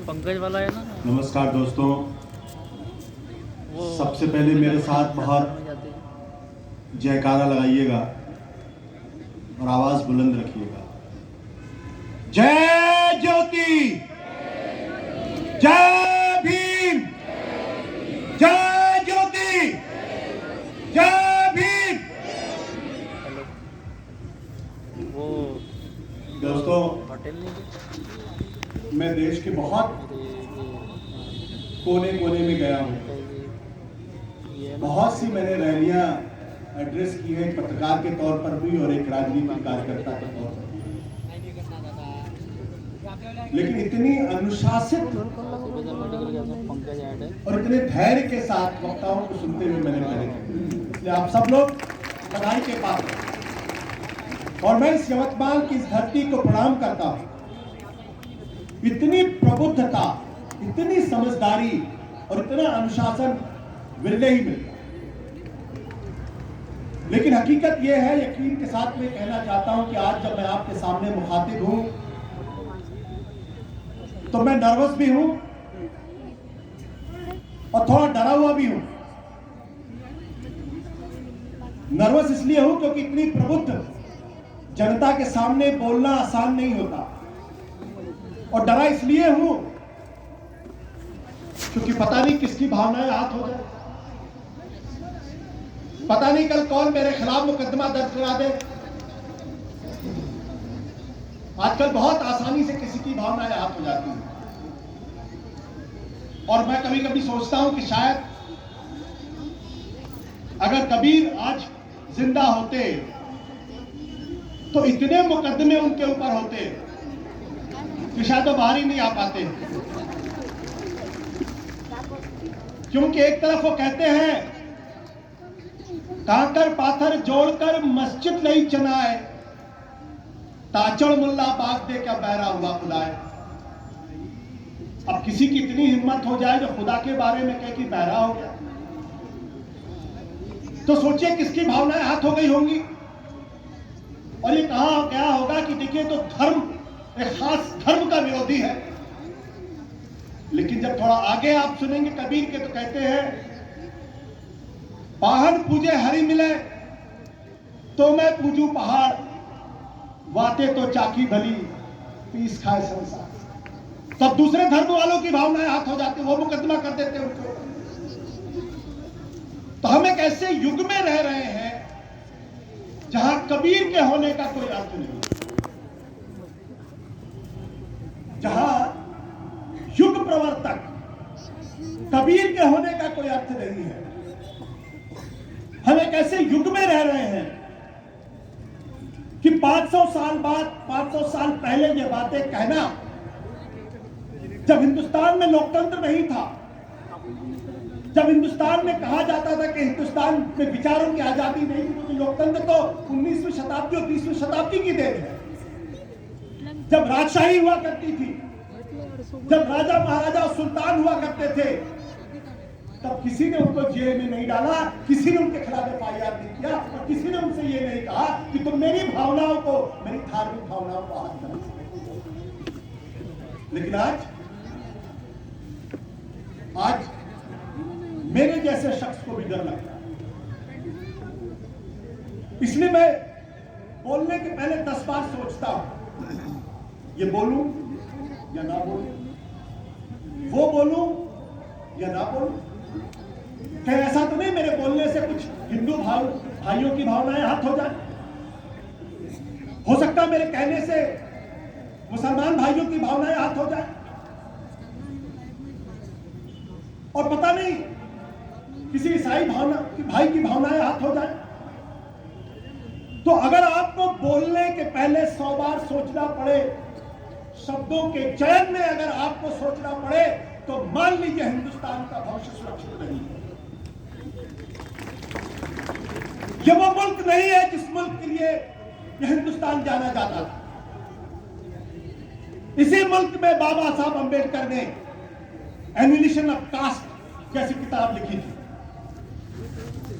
पंकज वाला है ना। नमस्कार दोस्तों, वो सबसे पहले मेरे साथ बहुत जयकारा लगाइएगा और आवाज बुलंद रखिएगा। जय ज्योति, जय भीम, जय ज्योति, जय भीम। वो दोस्तों, होटल नहीं मैं देश के बहुत कोने कोने में गया हूँ। बहुत सी मैंने रैलियां एड्रेस की है, एक पत्रकार के तौर पर भी और एक राजनीतिक कार्यकर्ता के तौर पर भी। लेकिन इतनी अनुशासित और इतने धैर्य के साथ वक्ताओं को सुनते हुए मैंने पहले, इसलिए आप सब लोग बधाई के पात्र हैं। और मैं इस यवतमाल की इस धरती को प्रणाम करता हूं। इतनी प्रबुद्धता, इतनी समझदारी और इतना अनुशासन विरले ही मिलता। लेकिन हकीकत यह है, यकीन के साथ मैं कहना चाहता हूं कि आज जब मैं आपके सामने मुखातिब हूं तो मैं नर्वस भी हूं और थोड़ा डरा हुआ भी हूं। नर्वस इसलिए हूं क्योंकि इतनी प्रबुद्ध जनता के सामने बोलना आसान नहीं होता, और डरा इसलिए हूं क्योंकि पता नहीं किसकी भावनाएं हाथ हो जाए, पता नहीं कल कौन मेरे खिलाफ मुकदमा दर्ज करा दे। आजकल बहुत आसानी से किसी की भावनाएं हाथ हो जाती हैं, और मैं कभी कभी सोचता हूं कि शायद अगर कबीर आज जिंदा होते तो इतने मुकदमे उनके ऊपर होते कि शायद वो बाहर ही नहीं आ पाते। क्योंकि एक तरफ वो कहते हैं, काकर पाथर जोड़कर मस्जिद नहीं चनाए, ताचड़ मुल्ला बाग दे क्या बहरा हुआ बुलाए। अब किसी की इतनी हिम्मत हो जाए जो खुदा के बारे में कहे कि बहरा हो गया, तो सोचिए किसकी भावनाएं हाथ हो गई होंगी। और ये कहा क्या होगा कि देखिए तो धर्म एक खास धर्म का विरोधी है। लेकिन जब थोड़ा आगे आप सुनेंगे कबीर के, तो कहते हैं, पाहन पूजे हरि मिले तो मैं पूजू पहाड़, वाते तो चाकी भली पीस खाए संसार। तब दूसरे धर्म वालों की भावनाएं हाथ हो जाती, वो मुकदमा कर देते उनको। तो हम एक ऐसे युग में रह रहे हैं जहां कबीर के होने का कोई अर्थ नहीं, जहां युग प्रवर्तक कबीर के होने का कोई अर्थ नहीं है। हम एक ऐसे युग में रह रहे हैं कि 500 साल बाद, 500 साल पहले ये बातें कहना, जब हिंदुस्तान में लोकतंत्र नहीं था, जब हिंदुस्तान में कहा जाता था कि हिंदुस्तान में विचारों की आजादी नहीं थी, क्योंकि लोकतंत्र तो 19वीं शताब्दी और 20वीं शताब्दी की देन है, जब राजशाही हुआ करती थी, जब राजा महाराजा और सुल्तान हुआ करते थे, तब किसी ने उनको जेल में नहीं डाला, किसी ने उनके खिलाफ एफआईआर नहीं किया, और किसी ने उनसे ये नहीं कहा कि तुम मेरी भावनाओं को, मेरी धार्मिक भावनाओं को हाथ न लगाओ। लेकिन आज मेरे जैसे शख्स को भी डर लगता है। इसलिए मैं बोलने के पहले 10 बार सोचता हूं, ये बोलूं या ना बोलूं, वो बोलूं या ना बोलूं। क्या ऐसा तो नहीं मेरे बोलने से कुछ हिंदू भाइयों की भावनाएं हाथ हो जाए? हो सकता है मेरे कहने से मुसलमान भाइयों की भावनाएं हाथ हो जाए, और पता नहीं किसी ईसाई भाई की भावनाएं हाथ हो जाए। तो अगर आपको बोलने के पहले 100 बार सोचना पड़े, शब्दों के चयन में अगर आपको सोचना पड़े, तो मान लीजिए हिंदुस्तान का भविष्य सुरक्षित नहीं है। यह वो मुल्क नहीं है जिस मुल्क के लिए यह हिंदुस्तान जाना जाता था। इसी मुल्क में बाबा साहब अंबेडकर ने एनिमिनेशन ऑफ कास्ट जैसी किताब लिखी थी,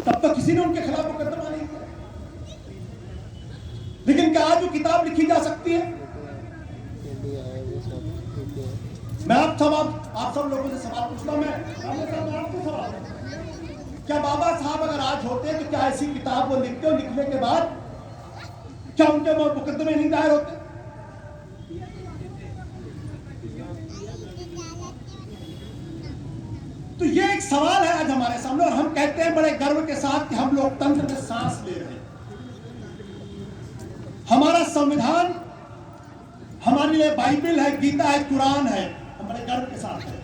तब तो किसी ने उनके खिलाफ मुकदमा नहीं किया। लेकिन क्या आज वो किताब लिखी जा सकती है? मैं आप सब लोगों से सवाल पूछता हूं। मैं आपको सवाल, क्या बाबा साहब अगर आज होते तो क्या ऐसी किताब वो लिखते हो? लिखने के बाद क्या उनके मुकदमे नहीं दायर होते? तो ये एक सवाल है आज हमारे सामने, और हम कहते हैं बड़े गर्व के साथ कि हम लोकतंत्र में सांस ले रहे हैं। हमारा संविधान हमारे लिए बाइबल है, गीता है, कुरान है। हम बड़े गर्व के साथ हैं।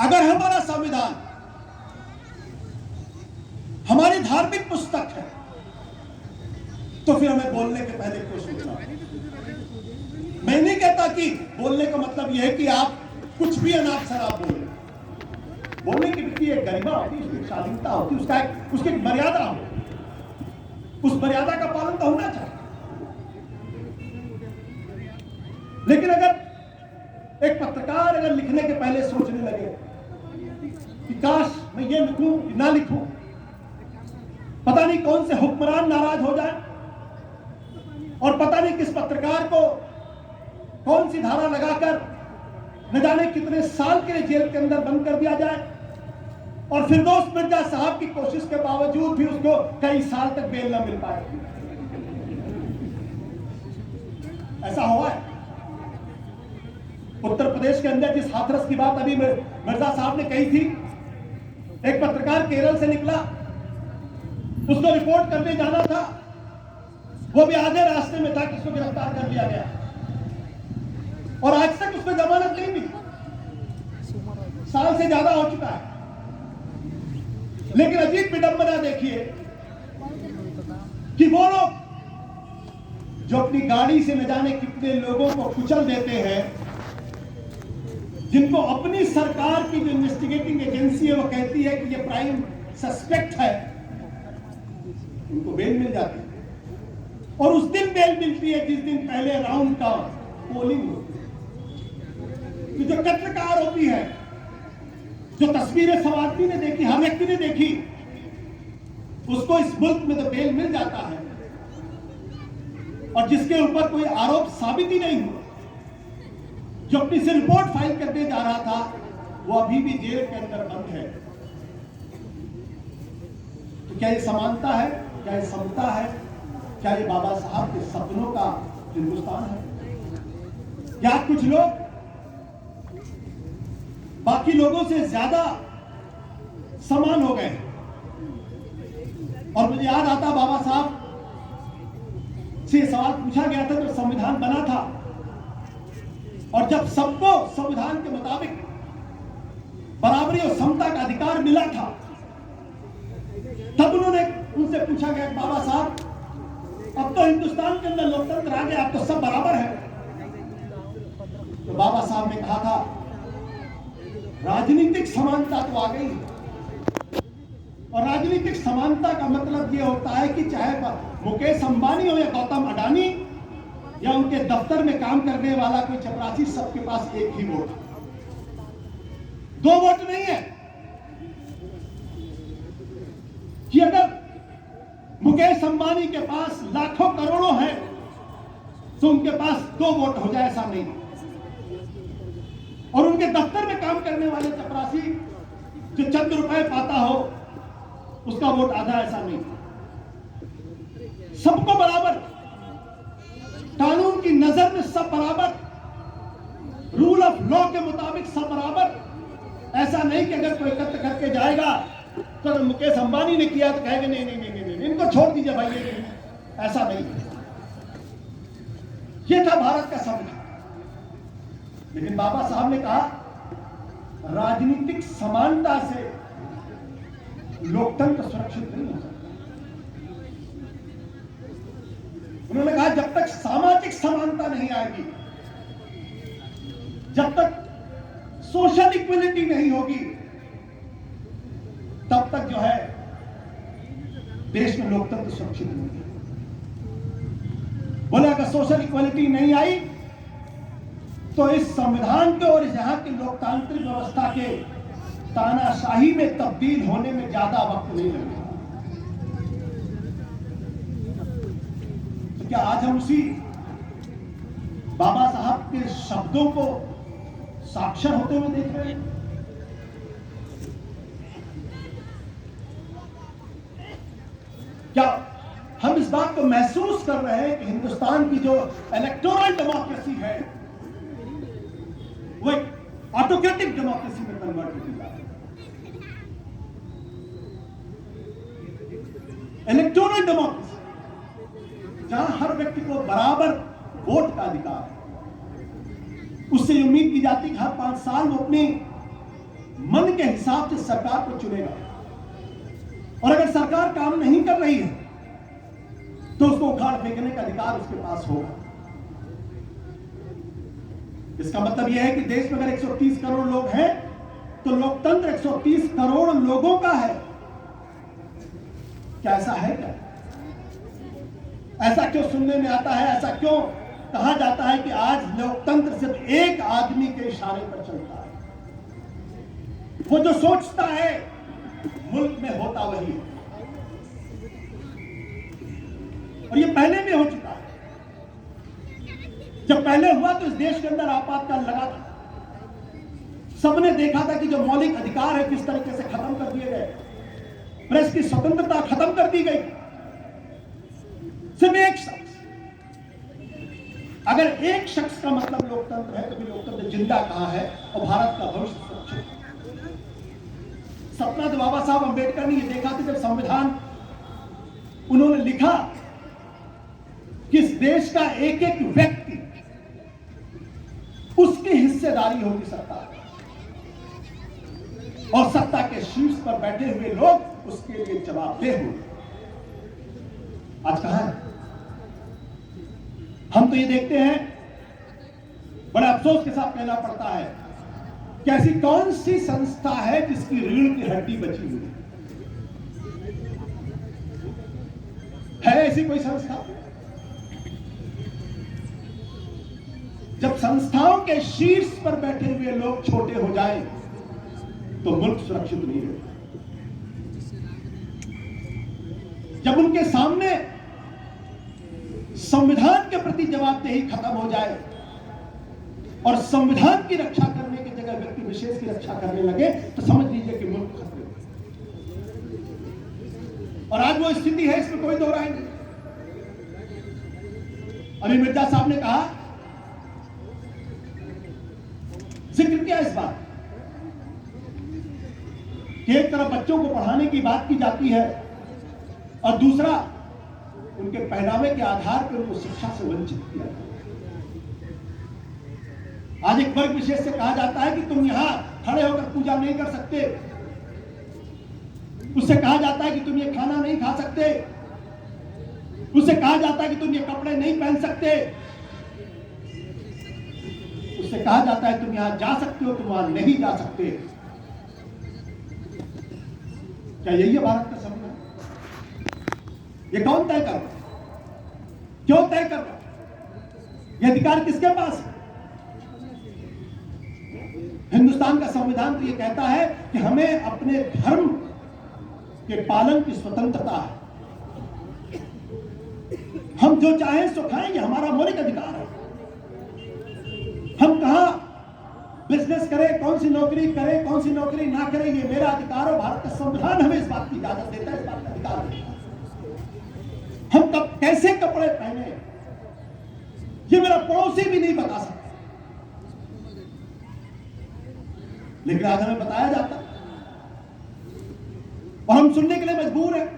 अगर हमारा संविधान हमारी धार्मिक पुस्तक है तो फिर हमें बोलने के पहले क्यों सोचना? मैं नहीं कहता कि बोलने का मतलब यह है कि आप कुछ भी अनाप शराब बोले। बोलने की भी एक गरिमा होती है, उसकी शालीनता होती है, उसकी एक मर्यादा हो। उस मर्यादा का पालन तो होना चाहिए। लेकिन अगर एक पत्रकार अगर लिखने के पहले सोचने लगे कि काश मैं ये लिखूं ना लिखूं, पता नहीं कौन से हुक्मरान नाराज हो जाए, और पता नहीं किस पत्रकार को कौन सी धारा लगाकर न जाने कितने साल के लिए जेल के अंदर बंद कर दिया जाए, और फिरदौस मिर्जा साहब की कोशिश के बावजूद भी उसको कई साल तक बेल न मिल पाए। ऐसा हुआ है उत्तर प्रदेश के अंदर। जिस हाथरस की बात अभी मिर्जा साहब ने कही थी, एक पत्रकार केरल से निकला, उसको रिपोर्ट करने जाना था, वो भी आधे रास्ते में था कि उसको गिरफ्तार कर लिया गया, और आज तक उसको जमानत नहीं मिली। साल से ज्यादा हो चुका है। लेकिन अजीब विडंबना देखिए कि वो लोग जो अपनी गाड़ी से न जाने कितने लोगों को कुचल देते हैं, जिनको अपनी सरकार की जो इन्वेस्टिगेटिंग एजेंसी है वो कहती है कि ये प्राइम सस्पेक्ट है, उनको बेल मिल जाती है। और उस दिन बेल मिलती है जिस दिन पहले राउंड का पोलिंग होती है। तो जो कत्ल का आरोपी है, जो तस्वीरें सब आदमी ने देखी, हर व्यक्ति ने देखी, उसको इस मुल्क में तो बेल मिल जाता है, और जिसके ऊपर कोई आरोप साबित ही नहीं हुआ, जो अपनी से रिपोर्ट फाइल करने जा रहा था, वो अभी भी जेल के अंदर बंद है। तो क्या ये समानता है? क्या ये समता है? क्या ये बाबा साहब के सपनों का हिंदुस्तान है? क्या कुछ लोग बाकी लोगों से ज्यादा समान हो गए? और मुझे याद आता, बाबा साहब से सवाल पूछा गया था जब संविधान बना था, और जब सबको संविधान के मुताबिक बराबरी और समता का अधिकार मिला था, तब उनसे पूछा गया, बाबा साहब अब तो हिंदुस्तान के अंदर लोकतंत्र आ गया, अब तो सब बराबर है। तो बाबा साहब ने कहा था, राजनीतिक समानता तो आ गई, और राजनीतिक समानता का मतलब यह होता है कि चाहे मुकेश अंबानी हो या गौतम अडानी या उनके दफ्तर में काम करने वाला कोई चपरासी, सबके पास एक ही वोट, दो वोट नहीं है। कि अगर मुकेश अंबानी के पास लाखों करोड़ों है तो उनके पास दो वोट हो जाए, ऐसा नहीं। और उनके दफ्तर में काम करने वाले चपरासी जो चंद रुपए पाता हो, उसका वोट आधा, ऐसा नहीं। सबको बराबर, कानून की नजर में सब बराबर, रूल ऑफ लॉ के मुताबिक सब बराबर। ऐसा नहीं कि अगर कोई कत्ल करके जाएगा तो अगर मुकेश अंबानी ने किया तो कहेंगे नहीं नहीं नहीं नहीं, इनको छोड़ दीजिए भाई, ये ऐसा नहीं। ये था भारत का संविधान। लेकिन बाबा साहब ने कहा, राजनीतिक समानता से लोकतंत्र सुरक्षित नहीं हो सकता। उन्होंने कहा, जब तक सामाजिक समानता नहीं आएगी, जब तक सोशल इक्वलिटी नहीं होगी, तब तक जो है देश में लोकतंत्र सुरक्षित नहीं है। बोले अगर सोशल इक्वलिटी नहीं आई तो इस संविधान के और यहाँ की लोकतांत्रिक व्यवस्था के तानाशाही में तब्दील होने में ज्यादा वक्त नहीं लगेगा। तो क्या आज हम उसी शब्दों को साक्षर होते हुए देख रहे हैं। क्या हम इस बात को महसूस कर रहे हैं कि हिंदुस्तान की जो इलेक्टोरल डेमोक्रेसी है वो एक ऑटोक्रेटिक डेमोक्रेसी में कन्वर्ट होती जा रही है। इलेक्टोरल डेमोक्रेसी जहां हर व्यक्ति को बराबर वोट का अधिकार है, उससे उम्मीद की जाती है कि हर 5 साल वो अपने मन के हिसाब से सरकार को चुनेगा, और अगर सरकार काम नहीं कर रही है तो उसको उखाड़ फेंकने का अधिकार उसके पास होगा। इसका मतलब यह है कि देश में अगर 130 करोड़ लोग हैं तो लोकतंत्र 130 करोड़ लोगों का है। क्या ऐसा है क्या? ऐसा क्यों सुनने में आता है? ऐसा क्यों कहा जाता है कि आज लोकतंत्र सिर्फ एक आदमी के इशारे पर चलता है? वो जो सोचता है मुल्क में होता वही है, और ये पहले भी हो चुका है। जब पहले हुआ तो इस देश के अंदर आपातकाल लगा था। सबने देखा था कि जो मौलिक अधिकार है किस तरीके से खत्म कर दिए गए, प्रेस की स्वतंत्रता खत्म कर दी गई। सिर्फ एक शख्स, अगर एक शख्स का मतलब लोकतंत्र है तो भी लोकतंत्र जिंदा कहां है और भारत का भविष्य सुरक्षित। सपना तो बाबा साहब अंबेडकर ने ये देखा था जब संविधान उन्होंने लिखा कि इस देश का एक एक व्यक्ति उसकी हिस्सेदारी होगी सत्ता, और सत्ता के शीर्ष पर बैठे हुए लोग उसके लिए जवाबदेह होंगे। आज कहां है? हम तो ये देखते हैं, बड़े अफसोस के साथ कहना पड़ता है कि ऐसी कौन सी संस्था है जिसकी रीढ़ की हड्डी बची हुई है? ऐसी कोई संस्था? जब संस्थाओं के शीर्ष पर बैठे हुए लोग छोटे हो जाएं तो मुल्क सुरक्षित नहीं होगा। जब उनके सामने संविधान के प्रति जवाबदेही खत्म हो जाए और संविधान की रक्षा करने की जगह व्यक्ति विशेष की रक्षा करने लगे तो समझ लीजिए कि मुल्क खतरे में। और आज वो स्थिति है, इसमें कोई दो राय नहीं। अभी मिर्जा साहब ने कहा, जिक्र किया इस बात कि एक तरफ बच्चों को पढ़ाने की बात की जाती है और दूसरा उनके पहनावे के आधार पर उनको शिक्षा से वंचित किया जाता है। आज एक वर्ग विशेष से कहा जाता है कि तुम यहां खड़े होकर पूजा नहीं कर सकते, उससे कहा जाता है कि तुम ये खाना नहीं खा सकते, उससे कहा जाता है कि तुम ये कपड़े नहीं पहन सकते, उससे कहा जाता है तुम यहां जा सकते हो, तुम वहां नहीं जा सकते। क्या यही है भारत का संविधान? ये कौन तय कर रहा है? क्यों तय कर रहा है? ये अधिकार किसके पास है? हिंदुस्तान का संविधान तो ये कहता है कि हमें अपने धर्म के पालन की स्वतंत्रता है, हम जो चाहें सो खाएंगे, हमारा मौलिक अधिकार है। हम कहां बिजनेस करें, कौन सी नौकरी करें, कौन सी नौकरी ना करें, ये मेरा अधिकार है। भारत का संविधान हमें इस बात की इजाजत देता है, इस बात का अधिकार देता है। हम कब कैसे कपड़े पहने ये मेरा पड़ोसी भी नहीं बता सकता, लेकिन आज हमें बताया जाता और हम सुनने के लिए मजबूर हैं।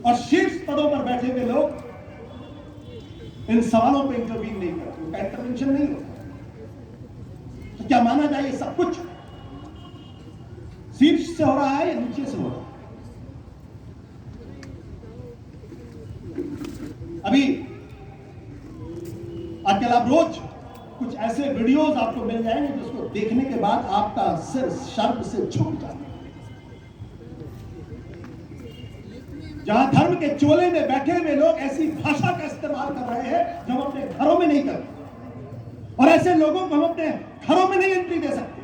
और शीर्ष पदों पर बैठे हुए लोग इन सवालों पे इंटरवीन नहीं करते, उनका इंटरवेंशन नहीं होता। तो क्या माना जाए ये सब कुछ शीर्ष से हो रहा है या नीचे से हो रहा है? अभी आजकल आप रोज कुछ ऐसे वीडियोस आपको मिल जाएंगे जिसको देखने के बाद आपका सिर शर्म से झुक जाता है। जहां धर्म के चोले में बैठे हुए लोग ऐसी भाषा का इस्तेमाल कर रहे हैं जो हम अपने घरों में नहीं करते, और ऐसे लोगों को हम अपने घरों में नहीं एंट्री दे सकते।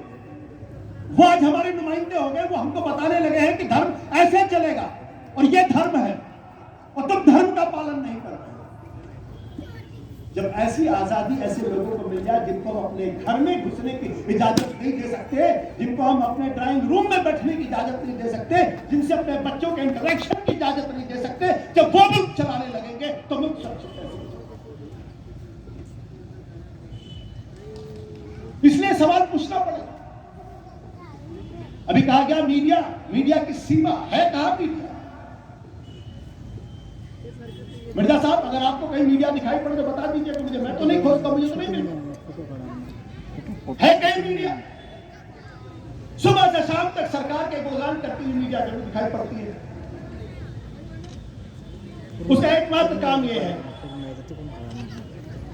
वो आज हमारे नुमाइंदे हो गए, वो हमको बताने लगे हैं कि धर्म ऐसे चलेगा और ये धर्म है और तुम धर्म का पालन नहीं कर रहे। जब ऐसी आजादी ऐसे लोगों को मिल जाए जिनको हम अपने घर में घुसने की इजाजत नहीं दे सकते, जिनको हम अपने ड्राइंग रूम में बैठने की इजाजत नहीं दे सकते, जिनसे अपने बच्चों के इंटरेक्शन की इजाजत नहीं दे सकते, जब वो मुल्क चलाने लगेंगे तो मुल्क सुरक्षित कैसे हो सकता? इसलिए सवाल पूछना पड़ेगा। अभी कहा गया मीडिया की सीमा है कहां मीडिया? मिर्जा साहब, अगर आपको कहीं मीडिया दिखाई पड़े तो बता दीजिए मुझे, मैं तो नहीं खोजता, मुझे तो नहीं मिलता है कहीं मीडिया। सुबह से शाम तक सरकार के गुणगान करती हुई मीडिया जरूर दिखाई पड़ती है। उसका एकमात्र काम यह है,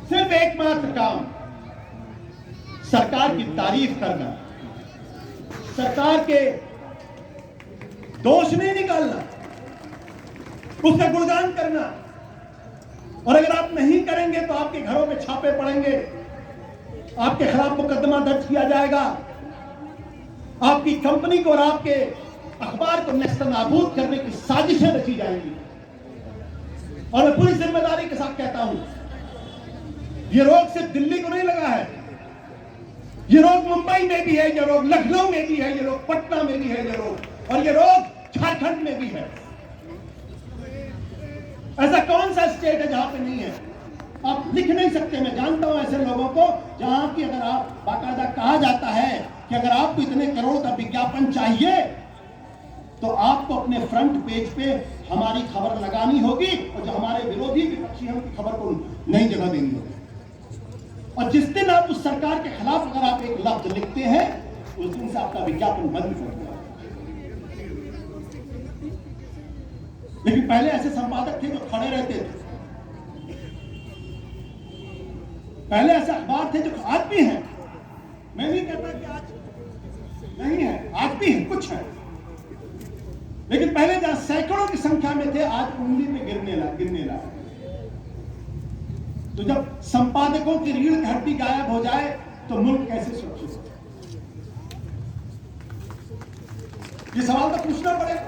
सिर्फ एकमात्र काम, सरकार की तारीफ करना, सरकार के दोष नहीं निकालना, उसका गुणगान करना। और अगर आप नहीं करेंगे तो आपके घरों में छापे पड़ेंगे, आपके खिलाफ मुकदमा दर्ज किया जाएगा, आपकी कंपनी को और आपके अखबार को नेस्तनाबूद करने की साजिशें रची जाएंगी। और मैं पूरी जिम्मेदारी के साथ कहता हूं, ये रोग सिर्फ दिल्ली को नहीं लगा है, ये रोग मुंबई में भी है, ये रोग लखनऊ में भी है, ये रोग पटना में भी है, ये रोग, और ये रोग झारखंड में भी है। ऐसा कौन सा स्टेट है जहां पे नहीं है? आप लिख नहीं सकते। मैं जानता हूं ऐसे लोगों को जहां की अगर आप बाकायदा कहा जाता है कि अगर आपको इतने करोड़ का विज्ञापन चाहिए तो आपको अपने फ्रंट पेज पे हमारी खबर लगानी होगी, और जो हमारे विरोधी विपक्षी हैं उनकी खबर को नई जगह देनी होगी। और जिस दिन आप उस सरकार के खिलाफ अगर आप एक लफ्ज लिखते हैं, उस दिन से आपका विज्ञापन बंद कर दिया। लेकिन पहले ऐसे संपादक थे जो खड़े रहते थे, पहले ऐसे अखबार थे जो आज भी हैं, मैं नहीं कहता कि आज नहीं है, आज भी है, कुछ है, लेकिन पहले जहां सैकड़ों की संख्या में थे, आज उंगली पे गिरने लगा। तो जब संपादकों की रीढ़ की हड्डी गायब हो जाए तो मुल्क कैसे सुरक्षित हो? ये सवाल तो पूछना पड़ेगा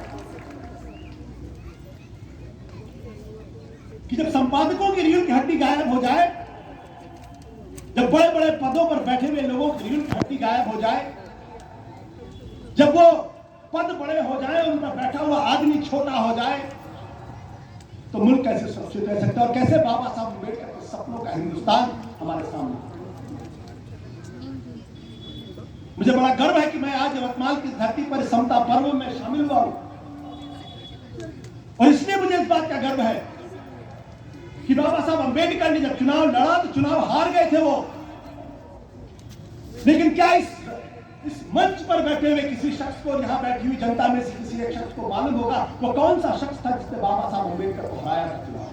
कि जब संपादकों की रीढ़ की हड्डी गायब हो जाए, जब बड़े बड़े पदों पर बैठे हुए लोगों की रीढ़ की हड्डी गायब हो जाए, जब वो पद बड़े हो जाए और उन पर बैठा हुआ आदमी छोटा हो जाए, तो मुल्क कैसे सुरक्षित रह सकता है? और कैसे बाबा साहब अम्बेडकर के सपनों का हिंदुस्तान हमारे सामने? मुझे बड़ा गर्व है कि मैं आज यवतमाल की धरती पर समता पर्व में शामिल हुआ हूं, और इसलिए मुझे इस बात का गर्व है कि बाबा साहब अम्बेडकर ने जब चुनाव लड़ा तो चुनाव हार गए थे वो, लेकिन क्या इस मंच पर बैठे हुए किसी शख्स को, यहां बैठी हुई जनता में से किसी एक शख्स को मालूम होगा वो कौन सा शख्स था जिसने बाबा साहब अम्बेडकर को हराया था चुनाव?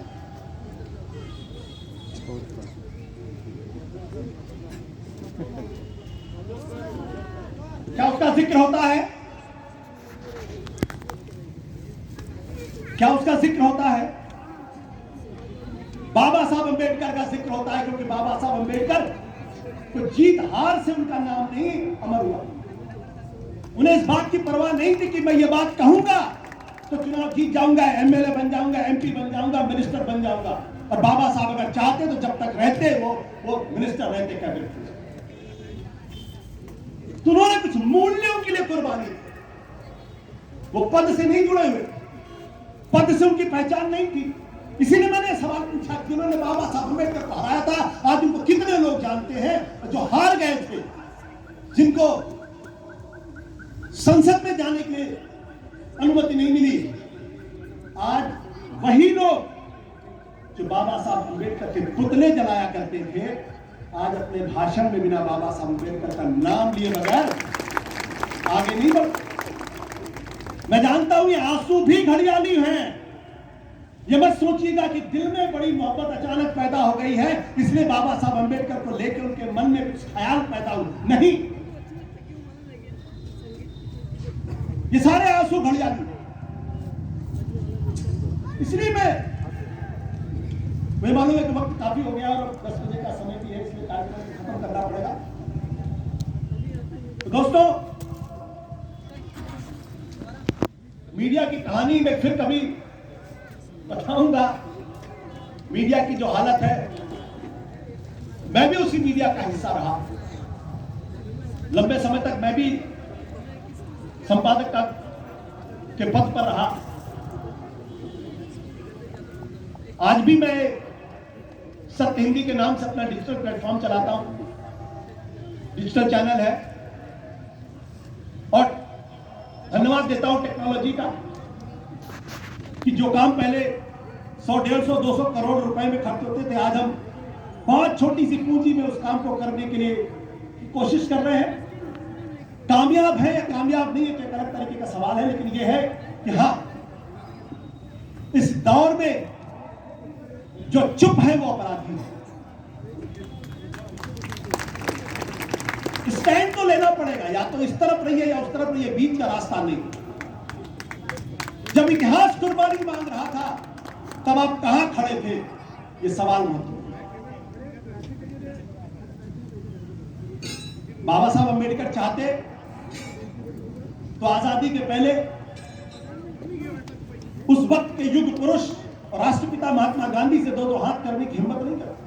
क्या उसका जिक्र होता है? क्या उसका जिक्र होता है? बाबा साहब अम्बेडकर का जिक्र होता है, क्योंकि बाबा साहब अम्बेडकर को जीत हार से उनका नाम नहीं अमर हुआ। उन्हें इस बात की परवाह नहीं थी कि मैं ये बात कहूंगा तो चुनाव जीत जाऊंगा, एमएलए बन जाऊंगा, एमपी बन जाऊंगा, मिनिस्टर बन जाऊंगा। और बाबा साहब अगर चाहते तो जब तक रहते वो मिनिस्टर रहते, कैबिनेट। तो उन्होंने कुछ मूल्यों के लिए कुर्बानी, वो पद से नहीं जुड़े हुए, पद से उनकी पहचान नहीं थी। इसीलिए मैंने सवाल पूछा कि उन्होंने बाबा साहब अम्बेडकर को हराया था, आज उनको कितने लोग जानते हैं जो हार गए थे, जिनको संसद में जाने के लिए अनुमति नहीं मिली। आज वही लोग जो बाबा साहब अम्बेडकर के पुतले जलाया करते थे, आज अपने भाषण में बिना बाबा साहब अम्बेडकर का नाम लिए बगैर आगे नहीं बढ़। मैं जानता हूं ये आंसू भी घड़ियाली हैं। ये मत सोचिएगा कि दिल में बड़ी मोहब्बत अचानक पैदा हो गई है इसलिए बाबा साहब अम्बेडकर को लेकर उनके मन में कुछ ख्याल पैदा हो, नहीं, ये सारे आंसू घड़ियाली। इसलिए मुझे मालूम है कि वक्त काफी हो गया और 10 बजे का समय भी है, इसलिए कार्यक्रम खत्म करना पड़ेगा। तो दोस्तों, मीडिया की कहानी में फिर कभी बताऊंगा। मीडिया की जो हालत है मैं भी उसी मीडिया का हिस्सा रहा। लंबे समय तक मैं भी संपादक के पद पर रहा। आज भी मैं सत्य हिंदी के नाम से अपना डिजिटल प्लेटफॉर्म चलाता हूं, डिजिटल चैनल है। और धन्यवाद देता हूं टेक्नोलॉजी का कि जो काम पहले 100, 150, 200 करोड़ रुपए में खर्च होते थे, आज हम बहुत छोटी सी पूंजी में उस काम को करने के लिए कोशिश कर रहे हैं। कामयाब है या कामयाब नहीं है तो एक अलग तरीके का सवाल है, लेकिन यह है कि हाँ, इस दौर में जो चुप है वो अपराधी है। स्टैंड तो लेना पड़ेगा, या तो इस तरफ रहिए या उस तरफ रहिए, बीच का रास्ता नहीं। जब इतिहास कुर्बानी मांग रहा था तब आप कहां खड़े थे, ये सवाल महत्वपूर्ण है। बाबा साहब अंबेडकर चाहते तो आजादी के पहले उस वक्त के युग पुरुष और राष्ट्रपिता महात्मा गांधी से दो हाथ करने की हिम्मत नहीं करते,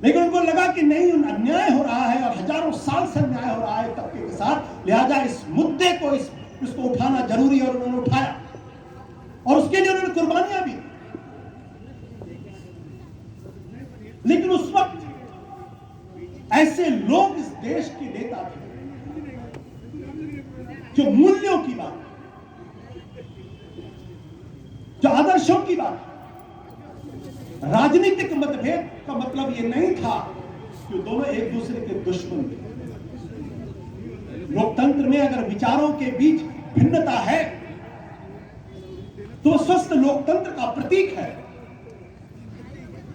लेकिन उनको लगा कि नहीं, अन्याय हो रहा है और हजारों साल से अन्याय हो रहा है तबके के साथ, लिहाजा इस मुद्दे को इसको उठाना जरूरी है। और उन्होंने उठाया और उसके लिए उन्होंने कुर्बानियां भी। लेकिन उस वक्त ऐसे लोग इस देश के नेता थे जो मूल्यों की बात, जो आदर्शों की बात, राजनीतिक मतभेद का मतलब यह नहीं था कि दोनों एक दूसरे के दुश्मन थे। लोकतंत्र में अगर विचारों के बीच भिन्नता है तो स्वस्थ लोकतंत्र का प्रतीक है,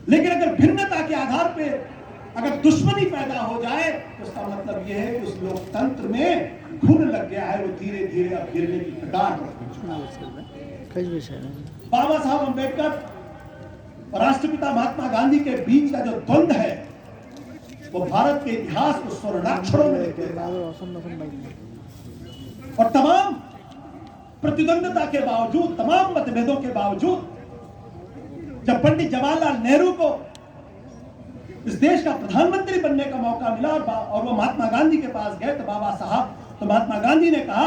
लेकिन अगर भिन्नता के आधार पर अगर दुश्मनी पैदा हो जाए तो इसका मतलब यह है कि उस लोकतंत्र में घुन लग गया है, वो धीरे धीरे अब गिरने की कगार पर। बाबा साहब अंबेडकर और राष्ट्रपिता महात्मा गांधी के बीच का जो द्वंद्व है वो भारत के इतिहास को स्वर्णाक्षरों में लिख देता है। और तमाम प्रतिद्वंदता के बावजूद, तमाम मतभेदों के बावजूद, जब पंडित जवाहरलाल नेहरू को इस देश का प्रधानमंत्री बनने का मौका मिला और वो महात्मा गांधी के पास गए तो महात्मा गांधी ने कहा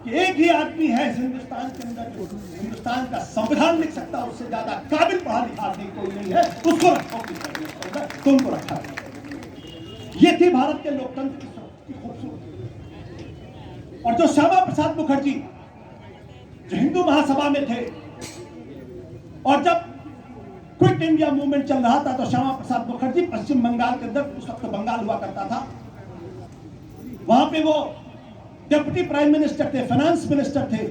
कि एक ही आदमी है इस हिंदुस्तान के अंदर जो हिंदुस्तान का संविधान लिख सकता है, उससे ज्यादा काबिल पढ़ा लिखा आदमी कोई नहीं है, उसको रखो। तुमको रखा। ये थी भारत के लोकतंत्र की खूबसूरती। और जो श्यामा प्रसाद मुखर्जी जो हिंदू महासभा में थे, और जब क्विट इंडिया मूवमेंट चल रहा था तो श्यामा प्रसाद मुखर्जी पश्चिम बंगाल के अंदर, उस वक्त बंगाल हुआ करता था, वहां पे वो डिप्टी प्राइम मिनिस्टर थे, फाइनेंस मिनिस्टर थे,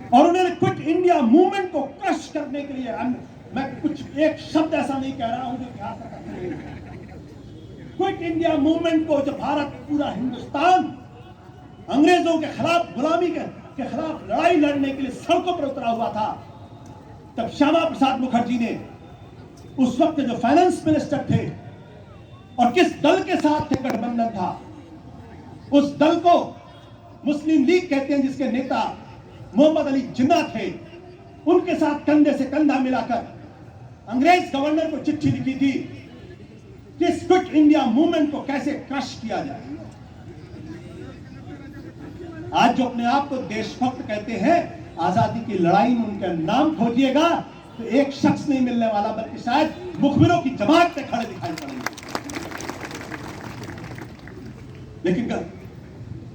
और उन्होंने क्विट इंडिया मूवमेंट को क्रश करने के लिए, मैं कुछ एक शब्द ऐसा नहीं कह रहा हूं जो ध्यान रखा, क्विट इंडिया मूवमेंट को, जो भारत, पूरा हिंदुस्तान अंग्रेजों के खिलाफ, गुलामी के खिलाफ लड़ाई लड़ने के लिए सड़कों पर उतरा हुआ था, तब श्यामा प्रसाद मुखर्जी ने उस वक्त जो फाइनेंस मिनिस्टर थे और किस दल के साथ थे गठबंधन था, उस दल को मुस्लिम लीग कहते हैं, जिसके नेता मोहम्मद अली जिन्ना थे, उनके साथ कंधे से कंधा मिलाकर अंग्रेज गवर्नर को चिट्ठी लिखी थी कि इस क्विट इंडिया मूवमेंट को कैसे क्रश किया जाए। आज जो अपने आप को देशभक्त कहते हैं, आजादी की लड़ाई में उनका नाम खोजिएगा तो एक शख्स नहीं मिलने वाला, बल्कि शायद मुखबिरों की जमात से खड़े दिखाई पड़ेंगे।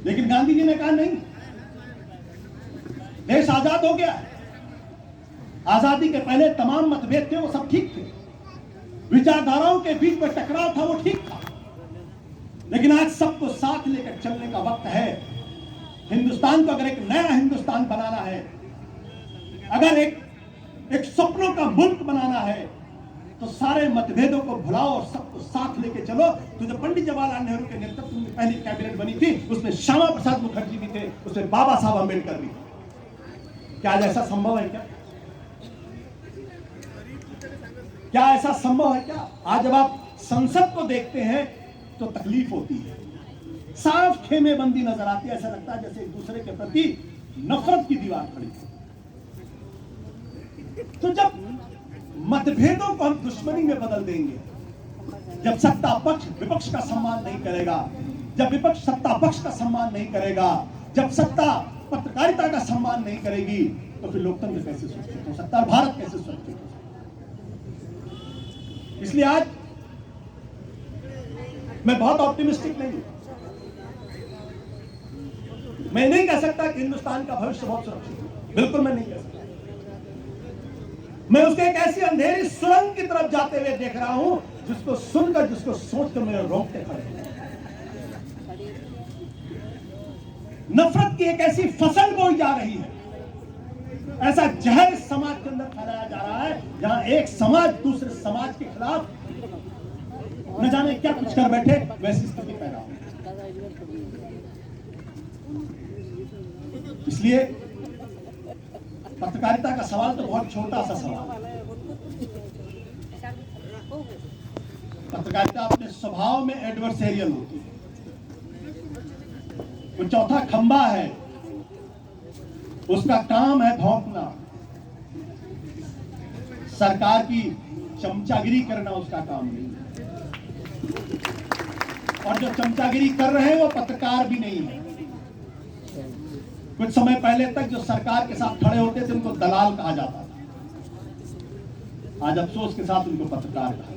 लेकिन गांधी जी ने कहा नहीं, देश आजाद हो गया। आजादी के पहले तमाम मतभेद थे, वो सब ठीक थे, विचारधाराओं के बीच में टकराव था, वो ठीक था, लेकिन आज सबको साथ लेकर चलने का वक्त है। हिंदुस्तान को अगर एक नया हिंदुस्तान बनाना है, अगर एक सपनों का मुल्क बनाना है, तो सारे मतभेदों को भुलाओ और सबको साथ लेके चलो। तो जो पंडित जवाहरलाल नेहरू के नेतृत्व में पहली कैबिनेट बनी थी, उसमें श्यामा प्रसाद मुखर्जी भी थे, उसमें बाबा साहब अंबेडकर भी थे। क्या ऐसा संभव है? क्या ऐसा संभव है? क्या आज जब आप संसद को देखते हैं तो तकलीफ होती है, साफ खेमेबंदी नजर आती है, ऐसा लगता है जैसे एक दूसरे के प्रति नफरत की दीवार खड़ी है। तो जब मतभेदों को हम दुश्मनी में बदल देंगे। जब सत्ता पक्ष विपक्ष का सम्मान नहीं करेगा, जब विपक्ष सत्ता पक्ष का सम्मान नहीं करेगा, जब सत्ता पत्रकारिता का सम्मान नहीं करेगी, तो फिर लोकतंत्र कैसे सुरक्षित हो सकता है, भारत कैसे सुरक्षित हो सकता है। इसलिए आज मैं बहुत ऑप्टिमिस्टिक नहीं हूं। मैं नहीं कह सकता कि हिंदुस्तान का भविष्य बहुत सुरक्षित है, बिल्कुल मैं नहीं कह सकता। मैं उसके एक ऐसी अंधेरी सुरंग की तरफ जाते हुए देख रहा हूं जिसको सुनकर, जिसको सोचकर मेरे रोंगटे खड़े हैं। नफरत की एक ऐसी फसल बोई जा रही है, ऐसा जहर इस समाज के अंदर फैलाया जा रहा है, जहां एक समाज दूसरे समाज के खिलाफ न जाने क्या कुछ कर बैठे, वैसी स्थिति पैदा हो। इसलिए पत्रकारिता का सवाल तो बहुत छोटा सा सवाल है। पत्रकारिता अपने स्वभाव में एडवर्सेरियल होती है। वो चौथा खंबा है, उसका काम है भौंकना, सरकार की चमचागिरी करना उसका काम नहीं है। और जो चमचागिरी कर रहे हैं वो पत्रकार भी नहीं है। कुछ समय पहले तक जो सरकार के साथ खड़े होते थे उनको दलाल कहा जाता था, आज अफसोस के साथ उनको पत्रकार कहा।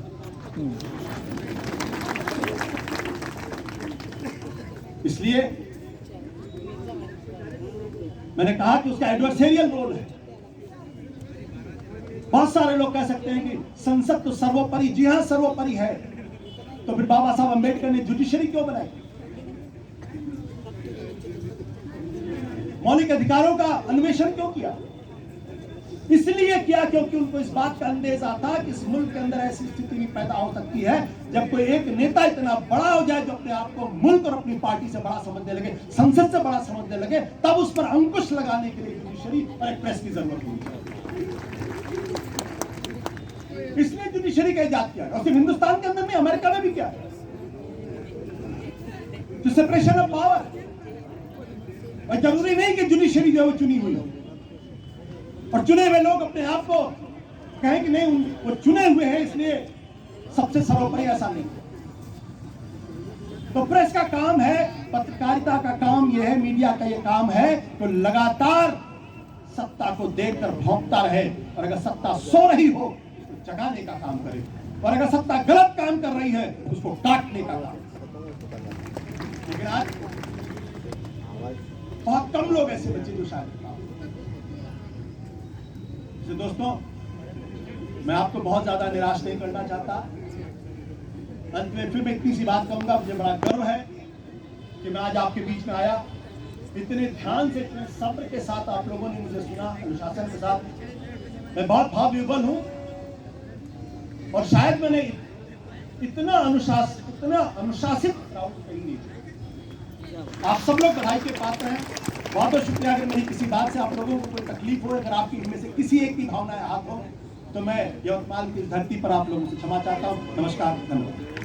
इसलिए मैंने कहा कि उसका एडवर्सेरियल रोल है। बहुत सारे लोग कह सकते हैं कि संसद तो सर्वोपरि, जी हां सर्वोपरि है, तो फिर बाबा साहब अंबेडकर ने जुडिशरी क्यों बनाई? मौलिक अधिकारों का अन्वेषण क्यों किया? इसलिए किया क्योंकि उनको इस बात का अंदेशा था कि इस मुल्क के अंदर ऐसी स्थिति भी पैदा हो सकती है जब कोई एक नेता इतना बड़ा हो जाए जो अपने आप को मुल्क और अपनी पार्टी से बड़ा समझने लगे, संसद से बड़ा समझने लगे, तब उस पर अंकुश लगाने के लिए जुडिशरी और एक प्रेस की जरूरत होगी। इसलिए जुडिशरी का इजाद किया, और सिर्फ हिंदुस्तान के अंदर नहीं, अमेरिका में भी किया है। तो सेपरेशन ऑफ पावर, और जरूरी नहीं कि जुडिशरी जो है वो चुनी हुई हो, और चुने हुए लोग अपने आप को कहें कि नहीं वो चुने हुए हैं इसलिए सबसे सर्वोपरि, ऐसा नहीं। तो प्रेस का काम है, पत्रकारिता का काम यह है, मीडिया का यह काम है तो लगातार सत्ता को देखकर भौंकता रहे, और अगर सत्ता सो रही हो तो जगाने का काम करे, और अगर सत्ता गलत काम कर रही है उसको काटने का काम। लेकिन आज बहुत कम लोग ऐसे बच्चे जो शायद। दोस्तों, मैं आपको बहुत ज्यादा निराश नहीं करना चाहता। अंत में फिर मैं इतनी सी बात कहूंगा, मुझे बड़ा गर्व है कि मैं आज आपके बीच में आया। इतने ध्यान से, इतने सब्र के साथ आप लोगों ने मुझे सुना, अनुशासन के साथ। मैं बहुत भावविह्वल हूं, और शायद मैंने इतना अनुशासित क्राउड कहीं नहीं देखा। आप सब लोग बधाई के पात्र हैं, बहुत बहुत शुक्रिया। अगर मेरी किसी बात से आप लोगों को कोई तकलीफ हो, अगर आपकी इनमें से किसी एक की भावनाएं आहत हो, तो मैं यवतमाल की धरती पर आप लोगों से क्षमा चाहता हूं। नमस्कार, धन्यवाद।